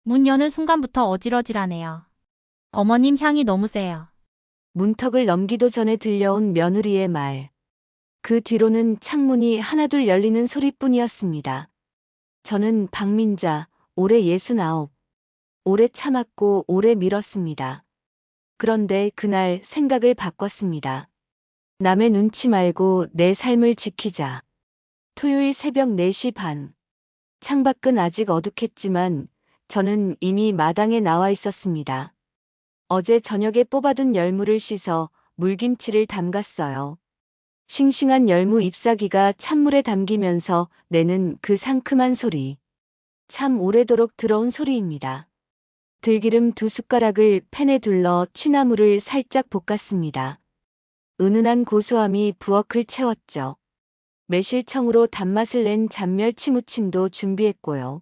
문 여는 순간부터 어질어질하네요. 어머님 향이 너무 세요. 문턱을 넘기도 전에 들려온 며느리의 말. 그 뒤로는 창문이 하나둘 열리는 소리뿐이었습니다. 저는 박민자, 올해 69. 오래 참았고 오래 미뤘습니다. 그런데 그날 생각을 바꿨습니다. 남의 눈치 말고 내 삶을 지키자. 토요일 새벽 4시 반. 창밖은 아직 어둑했지만 저는 이미 마당에 나와 있었습니다. 어제 저녁에 뽑아둔 열무를 씻어 물김치를 담갔어요. 싱싱한 열무 잎사귀가 찬물에 담기면서 내는 그 상큼한 소리. 참 오래도록 들어온 소리입니다. 들기름 2숟가락을 팬에 둘러 취나물을 살짝 볶았습니다. 은은한 고소함이 부엌을 채웠죠. 매실청으로 단맛을 낸 잔멸치 무침도 준비했고요.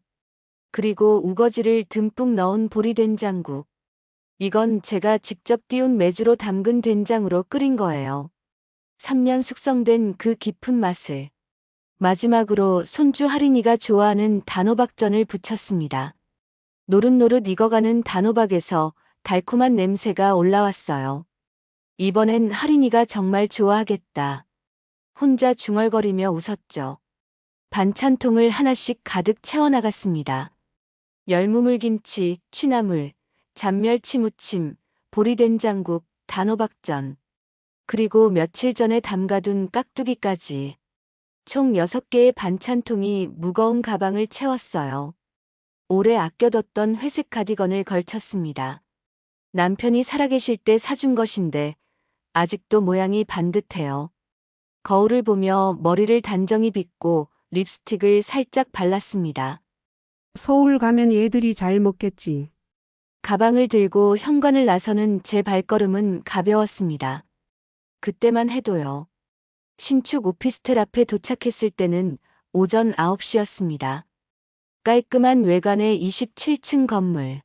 그리고 우거지를 듬뿍 넣은 보리된장국. 이건 제가 직접 띄운 메주로 담근 된장으로 끓인 거예요. 3년 숙성된 그 깊은 맛을. 마지막으로 손주 할인이가 좋아하는 단호박전을 부쳤습니다. 노릇노릇 익어가는 단호박에서 달콤한 냄새가 올라왔어요. 이번엔 할인이가 정말 좋아하겠다. 혼자 중얼거리며 웃었죠. 반찬통을 하나씩 가득 채워나갔습니다. 열무물김치, 취나물, 잔멸치 무침, 보리된장국, 단호박전. 그리고 며칠 전에 담가둔 깍두기까지. 총 6개의 반찬통이 무거운 가방을 채웠어요. 오래 아껴뒀던 회색 가디건을 걸쳤습니다. 남편이 살아계실 때 사준 것인데 아직도 모양이 반듯해요. 거울을 보며 머리를 단정히 빗고 립스틱을 살짝 발랐습니다. 서울 가면 얘들이 잘 먹겠지. 가방을 들고 현관을 나서는 제 발걸음은 가벼웠습니다. 그때만 해도요. 신축 오피스텔 앞에 도착했을 때는 오전 9시였습니다. 깔끔한 외관의 27층 건물.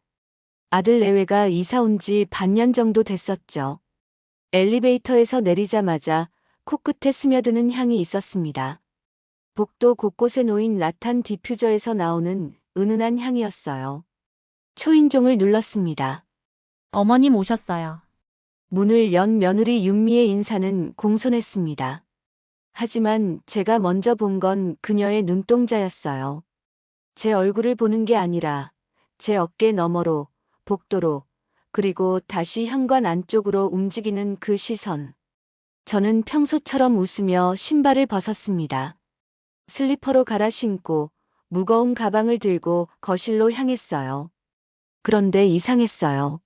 아들 내외가 이사 온 지 반년 정도 됐었죠. 엘리베이터에서 내리자마자 코끝에 스며드는 향이 있었습니다. 복도 곳곳에 놓인 라탄 디퓨저에서 나오는 은은한 향이었어요. 초인종을 눌렀습니다. 어머님 오셨어요. 문을 연 며느리 윤미의 인사는 공손했습니다. 하지만 제가 먼저 본 건 그녀의 눈동자였어요. 제 얼굴을 보는 게 아니라 제 어깨 너머로, 복도로, 그리고 다시 현관 안쪽으로 움직이는 그 시선. 저는 평소처럼 웃으며 신발을 벗었습니다. 슬리퍼로 갈아 신고 무거운 가방을 들고 거실로 향했어요. 그런데 이상했어요.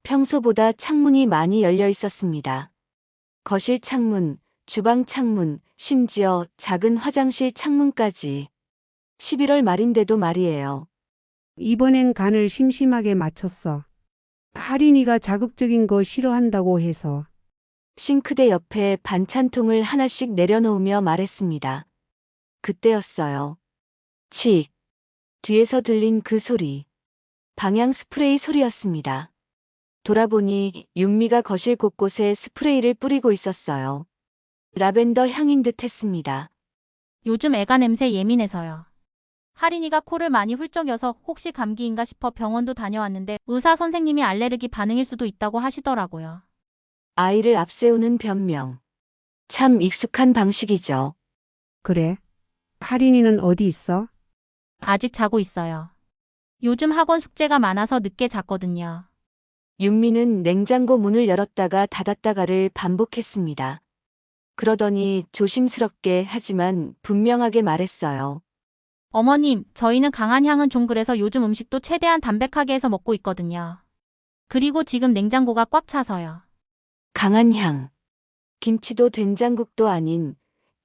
평소보다 창문이 많이 열려 있었습니다. 거실 창문, 주방 창문, 심지어 작은 화장실 창문까지. 11월 말인데도 말이에요. 이번엔 간을 심심하게 맞췄어. 할인이가 자극적인 거 싫어한다고 해서. 싱크대 옆에 반찬통을 하나씩 내려놓으며 말했습니다. 그때였어요. 칙. 뒤에서 들린 그 소리. 방향 스프레이 소리였습니다. 돌아보니 윤미가 거실 곳곳에 스프레이를 뿌리고 있었어요. 라벤더 향인 듯 했습니다. 요즘 애가 냄새 예민해서요. 할인이가 코를 많이 훌쩍여서 혹시 감기인가 싶어 병원도 다녀왔는데 의사 선생님이 알레르기 반응일 수도 있다고 하시더라고요. 아이를 앞세우는 변명. 참 익숙한 방식이죠. 그래? 할인이는 어디 있어? 아직 자고 있어요. 요즘 학원 숙제가 많아서 늦게 잤거든요. 윤미는 냉장고 문을 열었다가 닫았다가를 반복했습니다. 그러더니 조심스럽게 하지만 분명하게 말했어요. 어머님, 저희는 강한 향은 좀 그래서 요즘 음식도 최대한 담백하게 해서 먹고 있거든요. 그리고 지금 냉장고가 꽉 차서요. 강한 향. 김치도 된장국도 아닌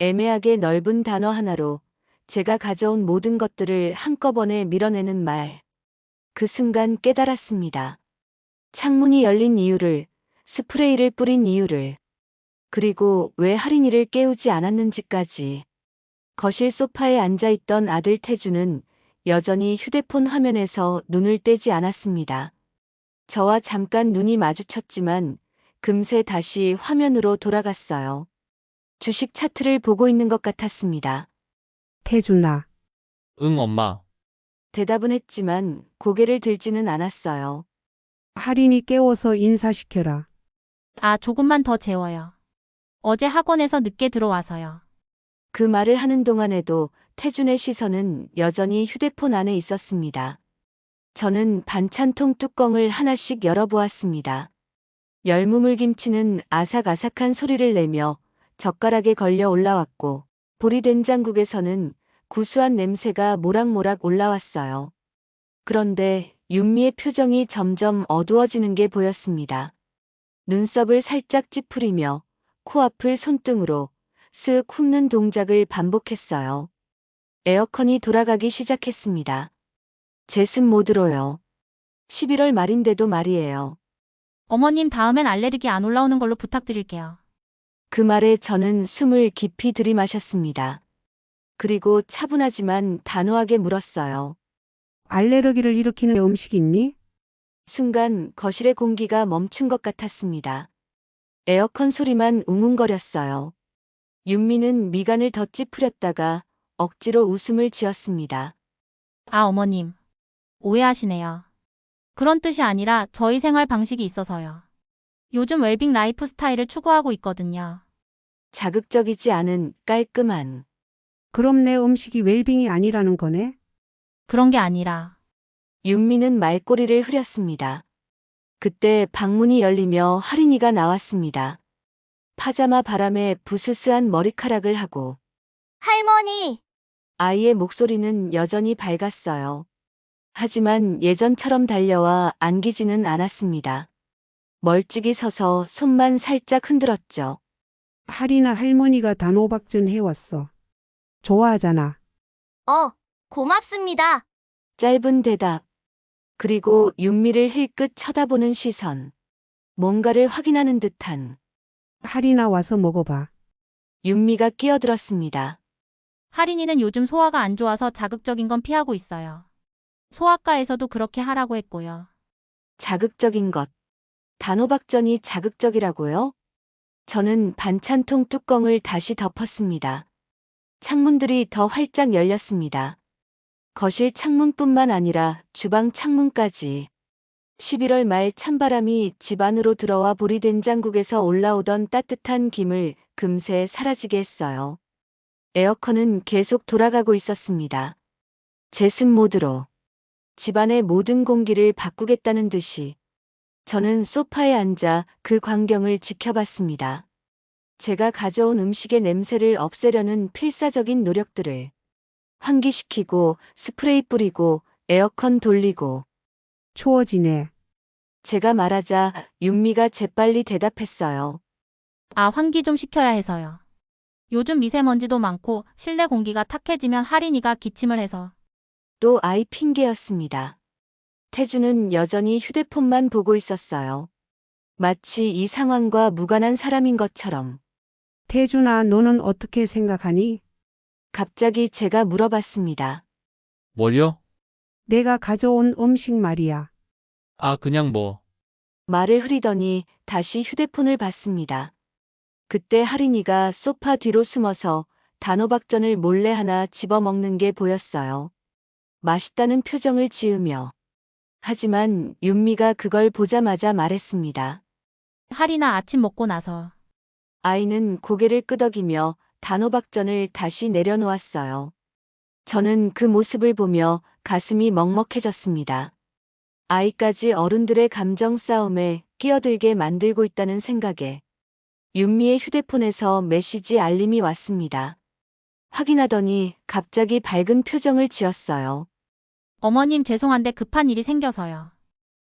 애매하게 넓은 단어 하나로 제가 가져온 모든 것들을 한꺼번에 밀어내는 말. 그 순간 깨달았습니다. 창문이 열린 이유를, 스프레이를 뿌린 이유를, 그리고 왜 할인이를 깨우지 않았는지까지. 거실 소파에 앉아있던 아들 태주는 여전히 휴대폰 화면에서 눈을 떼지 않았습니다. 저와 잠깐 눈이 마주쳤지만 금세 다시 화면으로 돌아갔어요. 주식 차트를 보고 있는 것 같았습니다. 태준아, 응, 엄마. 대답은 했지만 고개를 들지는 않았어요. 할인이 깨워서 인사시켜라. 아, 조금만 더 재워요. 어제 학원에서 늦게 들어와서요. 그 말을 하는 동안에도 태준의 시선은 여전히 휴대폰 안에 있었습니다. 저는 반찬통 뚜껑을 하나씩 열어보았습니다. 열무물김치는 아삭아삭한 소리를 내며 젓가락에 걸려 올라왔고, 보리된장국에서는 구수한 냄새가 모락모락 올라왔어요. 그런데 윤미의 표정이 점점 어두워지는 게 보였습니다. 눈썹을 살짝 찌푸리며 코앞을 손등으로 쓱 훑는 동작을 반복했어요. 에어컨이 돌아가기 시작했습니다. 제습 모드로요. 11월 말인데도 말이에요. 어머님 다음엔 알레르기 안 올라오는 걸로 부탁드릴게요. 그 말에 저는 숨을 깊이 들이마셨습니다. 그리고 차분하지만 단호하게 물었어요. 알레르기를 일으키는 음식 있니? 순간 거실의 공기가 멈춘 것 같았습니다. 에어컨 소리만 웅웅거렸어요. 윤미는 미간을 더 찌푸렸다가 억지로 웃음을 지었습니다. 아, 어머님. 오해하시네요. 그런 뜻이 아니라 저희 생활 방식이 있어서요. 요즘 웰빙 라이프 스타일을 추구하고 있거든요. 자극적이지 않은 깔끔한. 그럼 내 음식이 웰빙이 아니라는 거네? 그런 게 아니라 윤미는 말꼬리를 흐렸습니다. 그때 방문이 열리며 할인이가 나왔습니다. 파자마 바람에 부스스한 머리카락을 하고 할머니, 아이의 목소리는 여전히 밝았어요. 하지만 예전처럼 달려와 안기지는 않았습니다. 멀찍이 서서 손만 살짝 흔들었죠. 할이나 할머니가 단호박전 해왔어. 좋아하잖아. 고맙습니다. 짧은 대답. 그리고 윤미를 힐끗 쳐다보는 시선. 뭔가를 확인하는 듯한. 할이나 와서 먹어봐. 윤미가 끼어들었습니다. 할인이는 요즘 소화가 안 좋아서 자극적인 건 피하고 있어요. 소아과에서도 그렇게 하라고 했고요. 자극적인 것. 단호박전이 자극적이라고요? 저는 반찬통 뚜껑을 다시 덮었습니다. 창문들이 더 활짝 열렸습니다. 거실 창문뿐만 아니라 주방 창문까지. 11월 말 찬바람이 집 안으로 들어와 보리된장국에서 올라오던 따뜻한 김을 금세 사라지게 했어요. 에어컨은 계속 돌아가고 있었습니다. 제습 모드로. 집안의 모든 공기를 바꾸겠다는 듯이. 저는 소파에 앉아 그 광경을 지켜봤습니다. 제가 가져온 음식의 냄새를 없애려는 필사적인 노력들을. 환기시키고 스프레이 뿌리고 에어컨 돌리고. 추워지네. 제가 말하자 윤미가 재빨리 대답했어요. 아, 환기 좀 시켜야 해서요. 요즘 미세먼지도 많고 실내 공기가 탁해지면 할인이가 기침을 해서. 또 아이 핑계였습니다. 태주는 여전히 휴대폰만 보고 있었어요. 마치 이 상황과 무관한 사람인 것처럼. 태준아, 너는 어떻게 생각하니? 갑자기 제가 물어봤습니다. 뭘요? 내가 가져온 음식 말이야. 아, 그냥 뭐. 말을 흐리더니 다시 휴대폰을 봤습니다. 그때 할인이가 소파 뒤로 숨어서 단호박전을 몰래 하나 집어먹는 게 보였어요. 맛있다는 표정을 지으며. 하지만 윤미가 그걸 보자마자 말했습니다. 할인아 아침 먹고 나서. 아이는 고개를 끄덕이며 단호박전을 다시 내려놓았어요. 저는 그 모습을 보며 가슴이 먹먹해졌습니다. 아이까지 어른들의 감정 싸움에 끼어들게 만들고 있다는 생각에. 윤미의 휴대폰에서 메시지 알림이 왔습니다. 확인하더니 갑자기 밝은 표정을 지었어요. 어머님 죄송한데 급한 일이 생겨서요.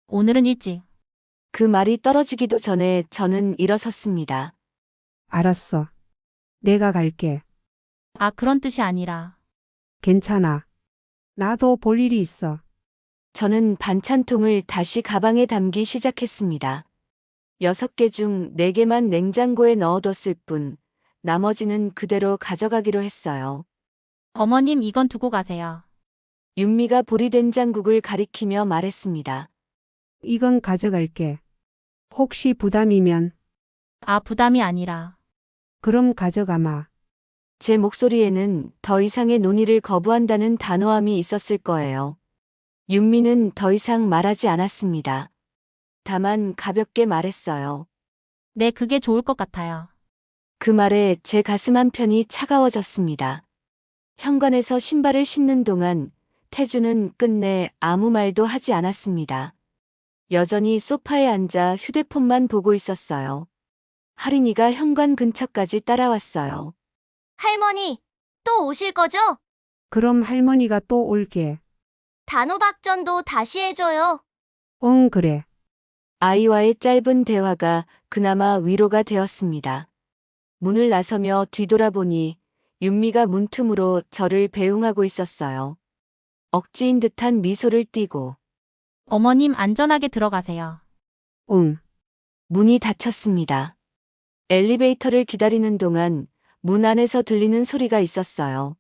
오늘은 일찍. 그 말이 떨어지기도 전에 저는 일어섰습니다. 알았어. 내가 갈게. 아, 그런 뜻이 아니라. 괜찮아. 나도 볼 일이 있어. 저는 반찬통을 다시 가방에 담기 시작했습니다. 6개 중 4개만 냉장고에 넣어뒀을 뿐 나머지는 그대로 가져가기로 했어요. 어머님 이건 두고 가세요. 윤미가 보리된장국을 가리키며 말했습니다. 이건 가져갈게. 혹시 부담이면 아, 부담이 아니라. 그럼 가져가마. 제 목소리에는 더 이상의 논의를 거부한다는 단호함이 있었을 거예요. 윤미는 더 이상 말하지 않았습니다. 다만 가볍게 말했어요. 네, 그게 좋을 것 같아요. 그 말에 제 가슴 한편이 차가워졌습니다. 현관에서 신발을 신는 동안 태주는 끝내 아무 말도 하지 않았습니다. 여전히 소파에 앉아 휴대폰만 보고 있었어요. 할인이가 현관 근처까지 따라왔어요. 할머니, 또 오실 거죠? 그럼 할머니가 또 올게. 단호박전도 다시 해줘요. 응, 그래. 아이와의 짧은 대화가 그나마 위로가 되었습니다. 문을 나서며 뒤돌아보니 윤미가 문틈으로 저를 배웅하고 있었어요. 억지인 듯한 미소를 띠고 어머님 안전하게 들어가세요. 응. 문이 닫혔습니다. 엘리베이터를 기다리는 동안 문 안에서 들리는 소리가 있었어요.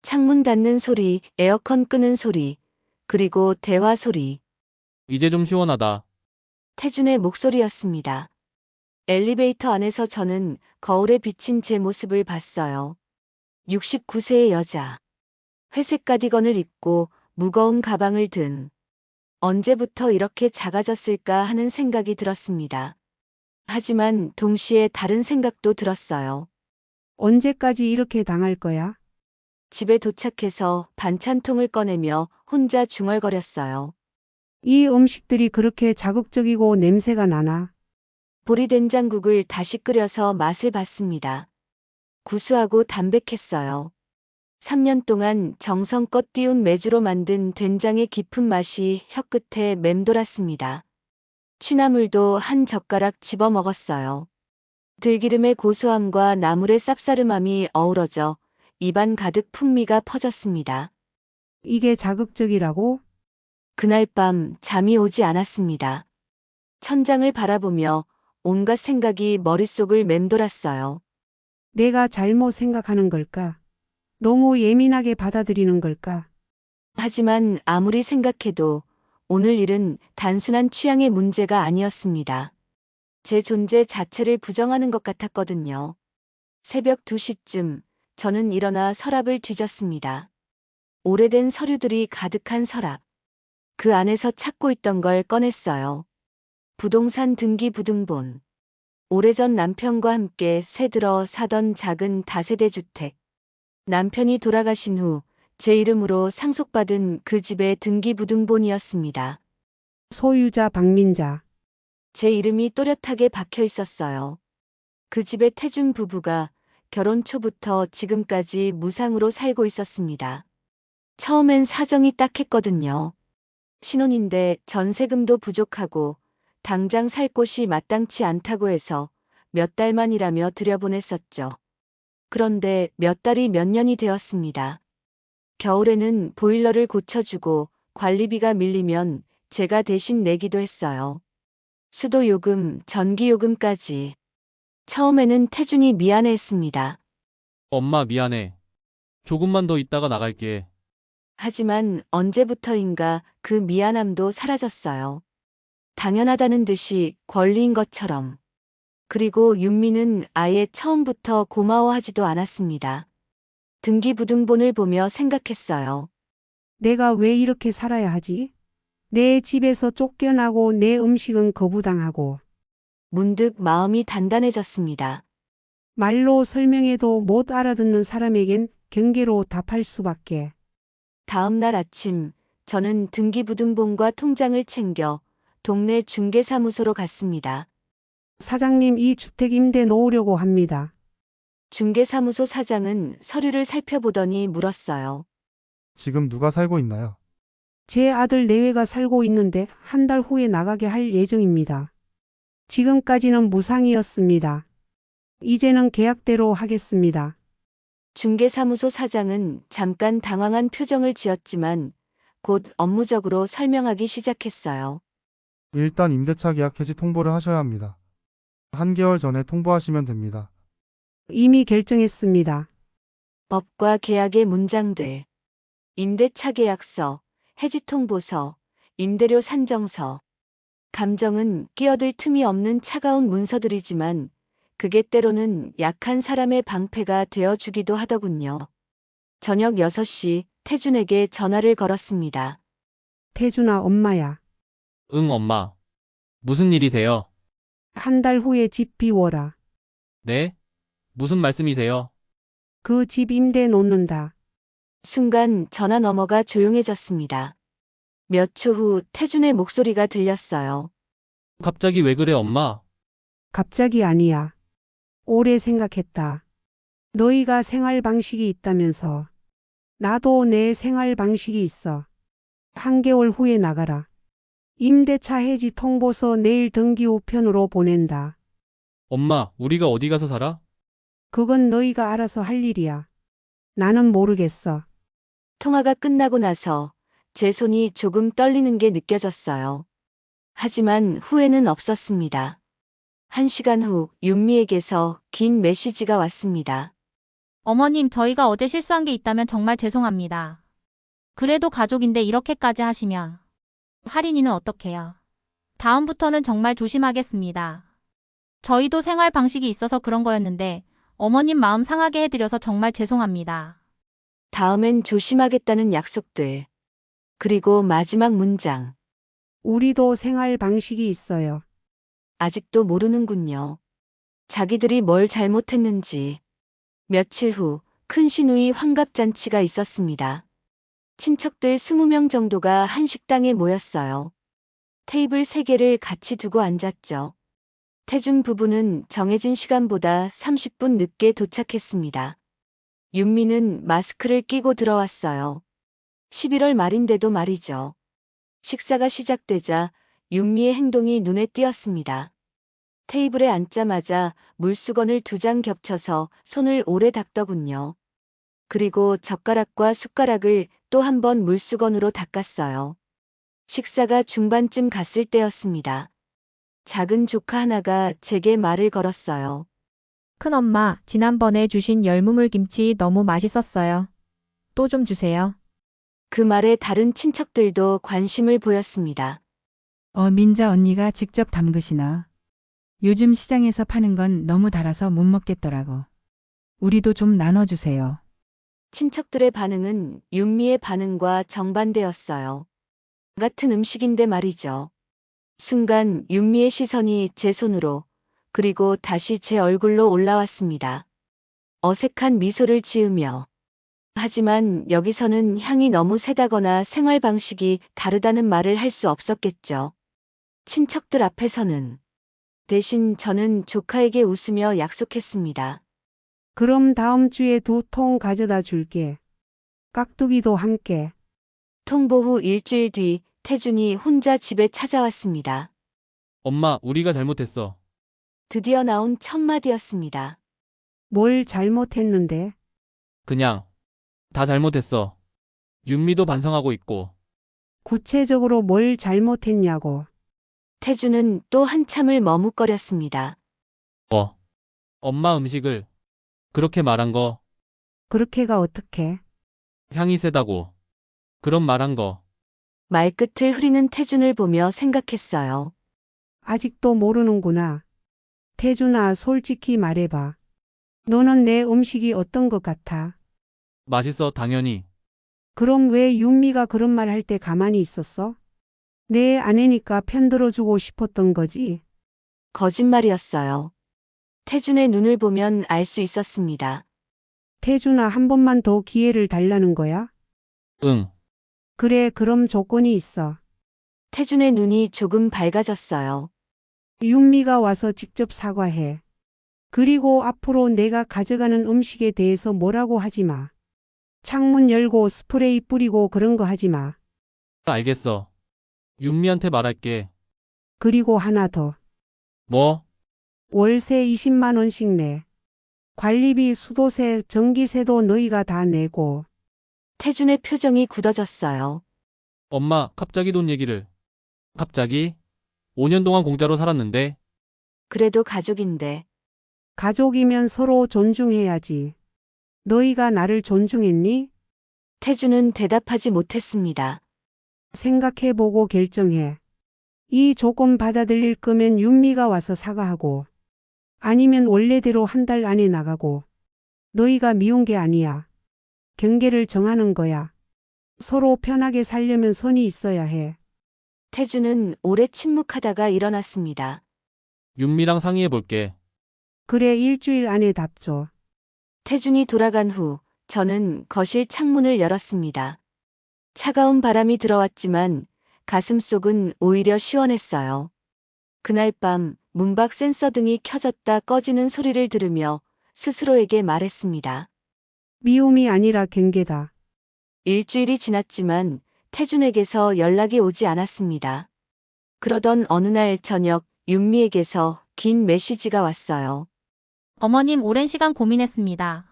창문 닫는 소리, 에어컨 끄는 소리, 그리고 대화 소리. 이제 좀 시원하다. 태준의 목소리였습니다. 엘리베이터 안에서 저는 거울에 비친 제 모습을 봤어요. 69세의 여자. 회색 가디건을 입고 무거운 가방을 든. 언제부터 이렇게 작아졌을까 하는 생각이 들었습니다. 하지만 동시에 다른 생각도 들었어요. 언제까지 이렇게 당할 거야? 집에 도착해서 반찬통을 꺼내며 혼자 중얼거렸어요. 이 음식들이 그렇게 자극적이고 냄새가 나나? 보리된장국을 다시 끓여서 맛을 봤습니다. 구수하고 담백했어요. 3년 동안 정성껏 띄운 메주로 만든 된장의 깊은 맛이 혀끝에 맴돌았습니다. 취나물도 한 젓가락 집어 먹었어요. 들기름의 고소함과 나물의 쌉싸름함이 어우러져 입안 가득 풍미가 퍼졌습니다. 이게 자극적이라고? 그날 밤 잠이 오지 않았습니다. 천장을 바라보며 온갖 생각이 머릿속을 맴돌았어요. 내가 잘못 생각하는 걸까? 너무 예민하게 받아들이는 걸까? 하지만 아무리 생각해도 오늘 일은 단순한 취향의 문제가 아니었습니다. 제 존재 자체를 부정하는 것 같았거든요. 새벽 2시쯤 저는 일어나 서랍을 뒤졌습니다. 오래된 서류들이 가득한 서랍. 그 안에서 찾고 있던 걸 꺼냈어요. 부동산 등기부등본. 오래전 남편과 함께 새들어 사던 작은 다세대 주택. 남편이 돌아가신 후 제 이름으로 상속받은 그 집의 등기부등본이었습니다. 소유자 박민자. 제 이름이 또렷하게 박혀 있었어요. 그 집의 태준 부부가 결혼 초부터 지금까지 무상으로 살고 있었습니다. 처음엔 사정이 딱했거든요. 신혼인데 전세금도 부족하고 당장 살 곳이 마땅치 않다고 해서 몇 달만이라며 들여보냈었죠. 그런데 몇 달이 몇 년이 되었습니다. 겨울에는 보일러를 고쳐주고 관리비가 밀리면 제가 대신 내기도 했어요. 수도요금, 전기요금까지. 처음에는 태준이 미안해했습니다. 엄마 미안해. 조금만 더 있다가 나갈게. 하지만 언제부터인가 그 미안함도 사라졌어요. 당연하다는 듯이 권리인 것처럼. 그리고 윤미는 아예 처음부터 고마워하지도 않았습니다. 등기부등본을 보며 생각했어요. 내가 왜 이렇게 살아야 하지? 내 집에서 쫓겨나고 내 음식은 거부당하고 문득 마음이 단단해졌습니다. 말로 설명해도 못 알아듣는 사람에겐 경계로 답할 수밖에. 다음 날 아침, 저는 등기부등본과 통장을 챙겨 동네 중개사무소로 갔습니다. 사장님, 이 주택 임대 놓으려고 합니다. 중개사무소 사장은 서류를 살펴보더니 물었어요. 지금 누가 살고 있나요? 제 아들 내외가 살고 있는데 한 달 후에 나가게 할 예정입니다. 지금까지는 무상이었습니다. 이제는 계약대로 하겠습니다. 중개사무소 사장은 잠깐 당황한 표정을 지었지만 곧 업무적으로 설명하기 시작했어요. 일단 임대차 계약 해지 통보를 하셔야 합니다. 1개월 전에 통보하시면 됩니다. 이미 결정했습니다. 법과 계약의 문장들. 임대차 계약서, 해지통보서, 임대료 산정서. 감정은 끼어들 틈이 없는 차가운 문서들이지만 그게 때로는 약한 사람의 방패가 되어주기도 하더군요. 저녁 6시 태준에게 전화를 걸었습니다. 태준아, 엄마야. 응, 엄마. 무슨 일이세요? 한 달 후에 집 비워라. 네? 무슨 말씀이세요? 그 집 임대 놓는다. 순간 전화 너머가 조용해졌습니다. 몇 초 후 태준의 목소리가 들렸어요. 갑자기 왜 그래, 엄마? 갑자기 아니야. 오래 생각했다. 너희가 생활 방식이 있다면서. 나도 내 생활 방식이 있어. 1개월 후에 나가라. 임대차 해지 통보서 내일 등기 우편으로 보낸다. 엄마, 우리가 어디 가서 살아? 그건 너희가 알아서 할 일이야. 나는 모르겠어. 통화가 끝나고 나서 제 손이 조금 떨리는 게 느껴졌어요. 하지만 후회는 없었습니다. 1시간 후 윤미에게서 긴 메시지가 왔습니다. 어머님, 저희가 어제 실수한 게 있다면 정말 죄송합니다. 그래도 가족인데 이렇게까지 하시면. 할인이는 어떡해요? 다음부터는 정말 조심하겠습니다. 저희도 생활 방식이 있어서 그런 거였는데 어머님 마음 상하게 해드려서 정말 죄송합니다. 다음엔 조심하겠다는 약속들. 그리고 마지막 문장. 우리도 생활 방식이 있어요. 아직도 모르는군요. 자기들이 뭘 잘못했는지. 며칠 후 큰 시누이 환갑잔치가 있었습니다. 친척들 20명 정도가 한 식당에 모였어요. 테이블 3개를 같이 두고 앉았죠. 태준 부부는 정해진 시간보다 30분 늦게 도착했습니다. 윤미는 마스크를 끼고 들어왔어요. 11월 말인데도 말이죠. 식사가 시작되자 윤미의 행동이 눈에 띄었습니다. 테이블에 앉자마자 물수건을 2장 겹쳐서 손을 오래 닦더군요. 그리고 젓가락과 숟가락을 또 한 번 물수건으로 닦았어요. 식사가 중반쯤 갔을 때였습니다. 작은 조카 하나가 제게 말을 걸었어요. 큰엄마, 지난번에 주신 열무물 김치 너무 맛있었어요. 또 좀 주세요. 그 말에 다른 친척들도 관심을 보였습니다. 민자 언니가 직접 담그시나? 요즘 시장에서 파는 건 너무 달아서 못 먹겠더라고. 우리도 좀 나눠주세요. 친척들의 반응은 윤미의 반응과 정반대였어요. 같은 음식인데 말이죠. 순간 윤미의 시선이 제 손으로 그리고 다시 제 얼굴로 올라왔습니다. 어색한 미소를 지으며 하지만 여기서는 향이 너무 세다거나 생활 방식이 다르다는 말을 할 수 없었겠죠. 친척들 앞에서는. 대신 저는 조카에게 웃으며 약속했습니다. 그럼 다음 주에 2통 가져다 줄게. 깍두기도 함께. 통보 후 일주일 뒤 태준이 혼자 집에 찾아왔습니다. 엄마, 우리가 잘못했어. 드디어 나온 첫 마디였습니다. 뭘 잘못했는데? 그냥. 다 잘못했어. 윤미도 반성하고 있고. 구체적으로 뭘 잘못했냐고. 태준은 또 한참을 머뭇거렸습니다. 엄마 음식을 그렇게 말한 거, 그렇게가 어떻게? 향이 세다고. 그런 말한 거. 말끝을 흐리는 태준을 보며 생각했어요. 아직도 모르는구나. 태준아, 솔직히 말해봐. 너는 내 음식이 어떤 것 같아? 맛있어, 당연히. 그럼 왜 윤미가 그런 말 할 때 가만히 있었어? 내 아내니까 편들어주고 싶었던 거지? 거짓말이었어요. 태준의 눈을 보면 알 수 있었습니다. 태준아, 한 번만 더 기회를 달라는 거야? 응. 그래, 그럼 조건이 있어. 태준의 눈이 조금 밝아졌어요. 윤미가 와서 직접 사과해. 그리고 앞으로 내가 가져가는 음식에 대해서 뭐라고 하지 마. 창문 열고 스프레이 뿌리고 그런 거 하지 마. 알겠어. 윤미한테 말할게. 그리고 하나 더. 뭐? 월세 20만 원씩 내. 관리비, 수도세, 전기세도 너희가 다 내고. 태준의 표정이 굳어졌어요. 엄마, 갑자기 돈 얘기를. 갑자기? 5년 동안 공짜로 살았는데. 그래도 가족인데. 가족이면 서로 존중해야지. 너희가 나를 존중했니? 태준은 대답하지 못했습니다. 생각해보고 결정해. 이 조건 받아들일 거면 윤미가 와서 사과하고. 아니면 원래대로 한 달 안에 나가고. 너희가 미운 게 아니야. 경계를 정하는 거야. 서로 편하게 살려면 선이 있어야 해. 태주는 오래 침묵하다가 일어났습니다. 윤미랑 상의해 볼게. 그래, 일주일 안에 답 줘. 태준이 돌아간 후 저는 거실 창문을 열었습니다. 차가운 바람이 들어왔지만 가슴속은 오히려 시원했어요. 그날 밤 문밖 센서 등이 켜졌다 꺼지는 소리를 들으며 스스로에게 말했습니다. 미움이 아니라 경계다. 일주일이 지났지만 태준에게서 연락이 오지 않았습니다. 그러던 어느 날 저녁 윤미에게서 긴 메시지가 왔어요. 어머님 오랜 시간 고민했습니다.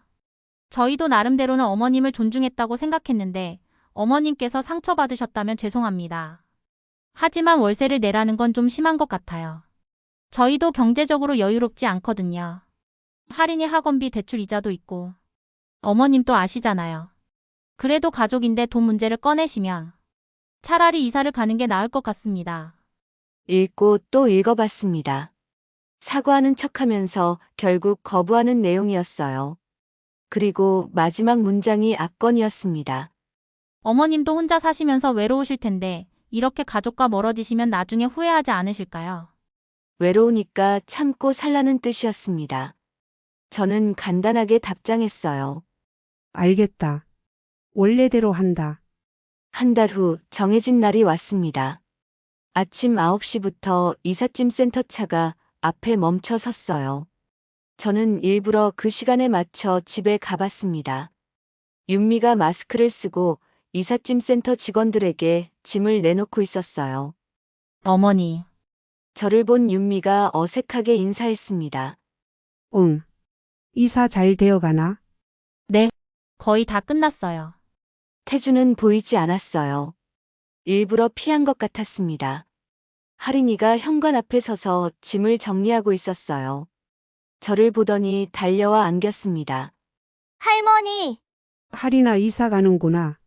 저희도 나름대로는 어머님을 존중했다고 생각했는데 어머님께서 상처받으셨다면 죄송합니다. 하지만 월세를 내라는 건 좀 심한 것 같아요. 저희도 경제적으로 여유롭지 않거든요. 할인이 학원비 대출 이자도 있고 어머님도 아시잖아요. 그래도 가족인데 돈 문제를 꺼내시면 차라리 이사를 가는 게 나을 것 같습니다. 읽고 또 읽어봤습니다. 사과하는 척하면서 결국 거부하는 내용이었어요. 그리고 마지막 문장이 압권이었습니다. 어머님도 혼자 사시면서 외로우실 텐데 이렇게 가족과 멀어지시면 나중에 후회하지 않으실까요? 외로우니까 참고 살라는 뜻이었습니다. 저는 간단하게 답장했어요. 알겠다. 원래대로 한다. 한 달 후 정해진 날이 왔습니다. 아침 9시부터 이삿짐 센터 차가 앞에 멈춰 섰어요. 저는 일부러 그 시간에 맞춰 집에 가봤습니다. 윤미가 마스크를 쓰고 이삿짐 센터 직원들에게 짐을 내놓고 있었어요. 어머니, 저를 본 윤미가 어색하게 인사했습니다. 응. 이사 잘 되어가나? 거의 다 끝났어요. 태주는 보이지 않았어요. 일부러 피한 것 같았습니다. 할인이가 현관 앞에 서서 짐을 정리하고 있었어요. 저를 보더니 달려와 안겼습니다. 할머니, 할이나 이사 가는구나.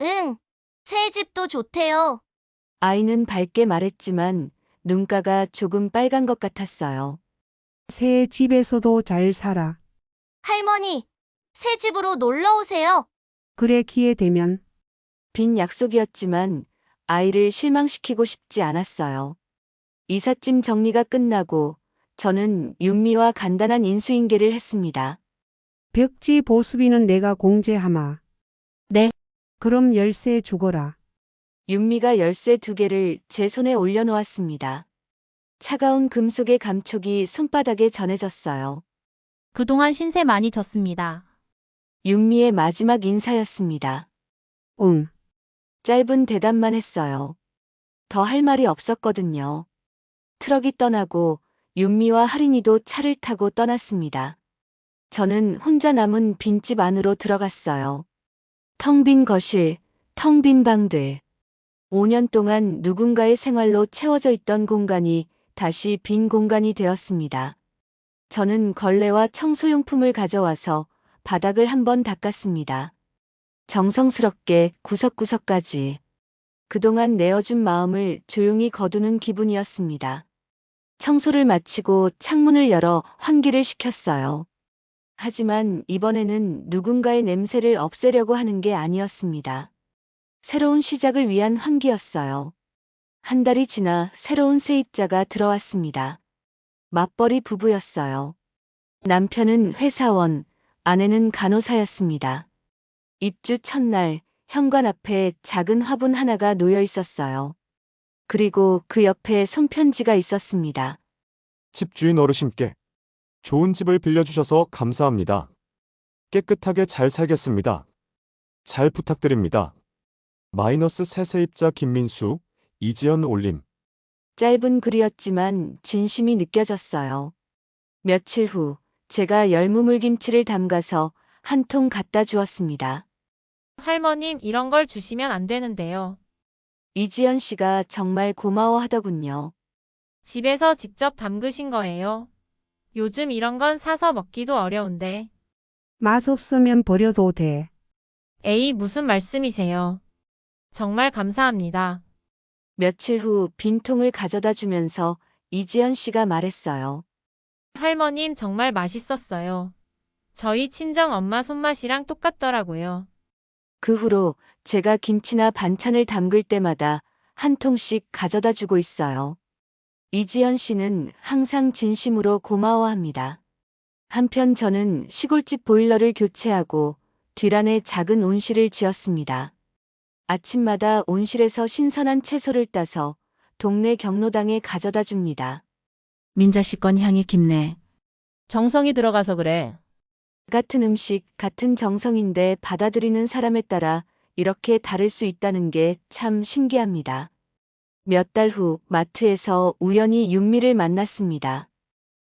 응. 새 집도 좋대요. 아이는 밝게 말했지만 눈가가 조금 빨간 것 같았어요. 새 집에서도 잘 살아. 할머니, 새 집으로 놀러 오세요. 그래, 기회 되면. 빈 약속이었지만 아이를 실망시키고 싶지 않았어요. 이삿짐 정리가 끝나고 저는 윤미와 간단한 인수인계를 했습니다. 벽지 보수비는 내가 공제하마. 네. 그럼 열쇠 주거라. 윤미가 열쇠 2개를 제 손에 올려놓았습니다. 차가운 금속의 감촉이 손바닥에 전해졌어요. 그동안 신세 많이 졌습니다. 윤미의 마지막 인사였습니다. 응. 짧은 대답만 했어요. 더 할 말이 없었거든요. 트럭이 떠나고 윤미와 할인이도 차를 타고 떠났습니다. 저는 혼자 남은 빈집 안으로 들어갔어요. 텅 빈 거실, 텅 빈 방들. 5년 동안 누군가의 생활로 채워져 있던 공간이 다시 빈 공간이 되었습니다. 저는 걸레와 청소용품을 가져와서 바닥을 한번 닦았습니다. 정성스럽게 구석구석까지. 그동안 내어준 마음을 조용히 거두는 기분이었습니다. 청소를 마치고 창문을 열어 환기를 시켰어요. 하지만 이번에는 누군가의 냄새를 없애려고 하는 게 아니었습니다. 새로운 시작을 위한 환기였어요. 한 달이 지나 새로운 세입자가 들어왔습니다. 맞벌이 부부였어요. 남편은 회사원, 아내는 간호사였습니다. 입주 첫날 현관 앞에 작은 화분 하나가 놓여 있었어요. 그리고 그 옆에 손편지가 있었습니다. 집주인 어르신께 좋은 집을 빌려주셔서 감사합니다. 깨끗하게 잘 살겠습니다. 잘 부탁드립니다. 마이너스 새 세입자 김민수, 이지연 올림. 짧은 글이었지만 진심이 느껴졌어요. 며칠 후 제가 열무물김치를 담가서 한 통 갖다 주었습니다. 할머님, 이런 걸 주시면 안 되는데요. 이지연 씨가 정말 고마워하더군요. 집에서 직접 담그신 거예요. 요즘 이런 건 사서 먹기도 어려운데. 맛없으면 버려도 돼. 에이, 무슨 말씀이세요. 정말 감사합니다. 며칠 후 빈통을 가져다 주면서 이지연 씨가 말했어요. 할머님, 정말 맛있었어요. 저희 친정 엄마 손맛이랑 똑같더라고요. 그 후로 제가 김치나 반찬을 담글 때마다 한 통씩 가져다 주고 있어요. 이지연 씨는 항상 진심으로 고마워합니다. 한편 저는 시골집 보일러를 교체하고 뒷안에 작은 온실을 지었습니다. 아침마다 온실에서 신선한 채소를 따서 동네 경로당에 가져다 줍니다. 민자 씨 건 향이 깊네. 정성이 들어가서 그래. 같은 음식, 같은 정성인데 받아들이는 사람에 따라 이렇게 다를 수 있다는 게 참 신기합니다. 몇 달 후 마트에서 우연히 윤미를 만났습니다.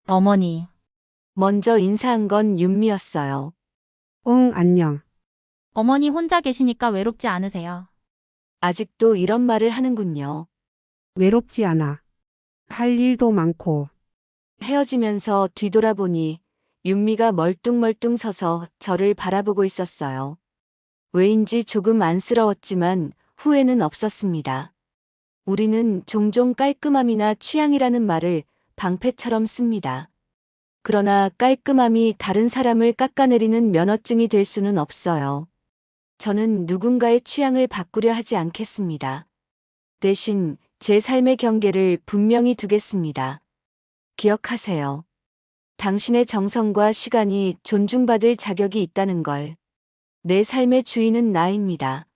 어머니, 먼저 인사한 건 윤미였어요. 응, 안녕. 어머니 혼자 계시니까 외롭지 않으세요? 아직도 이런 말을 하는군요. 외롭지 않아. 할 일도 많고. 헤어지면서 뒤돌아보니 윤미가 멀뚱멀뚱 서서 저를 바라보고 있었어요. 왜인지 조금 안쓰러웠지만 후회는 없었습니다. 우리는 종종 깔끔함이나 취향이라는 말을 방패처럼 씁니다. 그러나 깔끔함이 다른 사람을 깎아내리는 면허증이 될 수는 없어요. 저는 누군가의 취향을 바꾸려 하지 않겠습니다. 대신 제 삶의 경계를 분명히 두겠습니다. 기억하세요. 당신의 정성과 시간이 존중받을 자격이 있다는 걸. 내 삶의 주인은 나입니다.